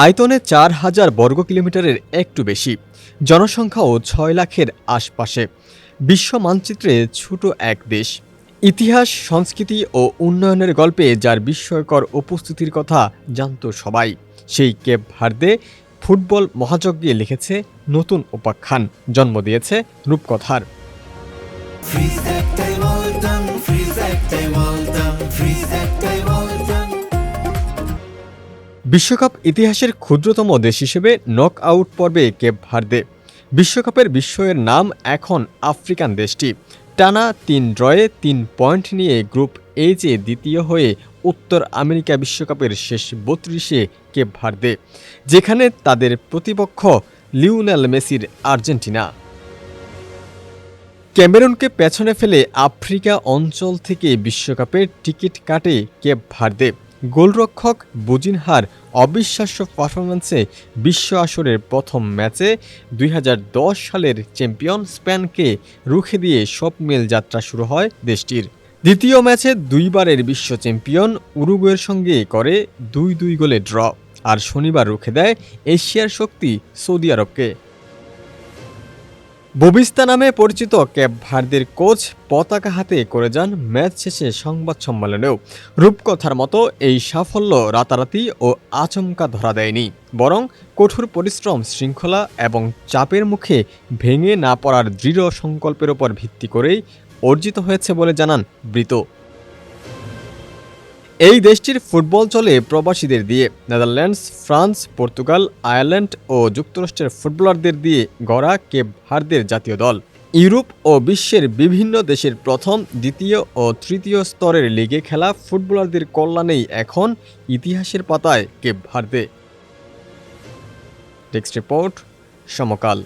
আয়তনে ৪,০০০ বর্গ কিলোমিটারের একটু বেশি, জনসংখ্যাও ৬ লাখের আশপাশে, বিশ্ব মানচিত্রে ছোট এক দেশ। ইতিহাস, সংস্কৃতি ও উন্নয়নের গল্পে যার বিস্ময়কর উপস্থিতির কথা জানত সবাই, সেই কেপ ভার্দে ফুটবল মহাযজ্ঞে লিখেছে নতুন উপাখ্যান, জন্ম দিয়েছে রূপকথার। বিশ্বকাপ ইতিহাসের ক্ষুদ্রতম দেশ হিসেবে নক আউট পর্বে কেপ ভার্দে। বিশ্বকাপের বিস্ময়ের নাম এখন আফ্রিকান দেশটি। টানা ৩ ড্রয়ে ৩ পয়েন্ট নিয়ে গ্রুপ এইচে দ্বিতীয় হয়ে উত্তর আমেরিকা বিশ্বকাপের শেষ ৩২-এ কেপ ভার্দে, যেখানে তাদের প্রতিপক্ষ লিওনেল মেসির আর্জেন্টিনা। ক্যামেরুনকে পেছনে ফেলে আফ্রিকা অঞ্চল থেকে বিশ্বকাপের টিকিট কাটে কেপ ভার্দে। গোলরক্ষক বুজিনহার অবিশ্বাস্য পারফরম্যান্সে বিশ্ব আসরের প্রথম ম্যাচে ২০১০ সালের চ্যাম্পিয়ন স্পেনকে রুখে দিয়ে স্বপ্নের যাত্রা শুরু হয় দেশটির। দ্বিতীয় ম্যাচে দুইবারের বিশ্ব চ্যাম্পিয়ন উরুগুয়ের সঙ্গে করে ২-২ গোলে ড্র, আর শনিবার রুখে দেয় এশিয়ার শক্তি সৌদি আরবকে। ববিস্তা নামে পরিচিত কেপ ভার্দের কোচ পতাকা হাতে করে যান ম্যাচ শেষে সংবাদ সম্মেলনেও। রূপকথার মতো এই সাফল্য রাতারাতি ও আচমকা ধরা দেয়নি, বরং কঠোর পরিশ্রম, শৃঙ্খলা এবং চাপের মুখে ভেঙে না পড়ার দৃঢ় সংকল্পের ওপর ভিত্তি করেই অর্জিত হয়েছে বলে জানান ব্রিত। এই দেশটির ফুটবল চলে প্রবাসীদের দিয়ে। নেদারল্যান্ডস, ফ্রান্স, পর্তুগাল, আয়ারল্যান্ড ও যুক্তরাষ্ট্রের ফুটবলারদের দিয়ে গড়া কেপ ভার্দের জাতীয় দল ইউরোপ ও বিশ্বের বিভিন্ন দেশের প্রথম, দ্বিতীয় ও তৃতীয় স্তরের লিগে খেলা ফুটবলারদের কল্যাণেই এখন ইতিহাসের পাতায় কেপ ভার্দে। টেক্সট রিপোর্ট, সমকাল।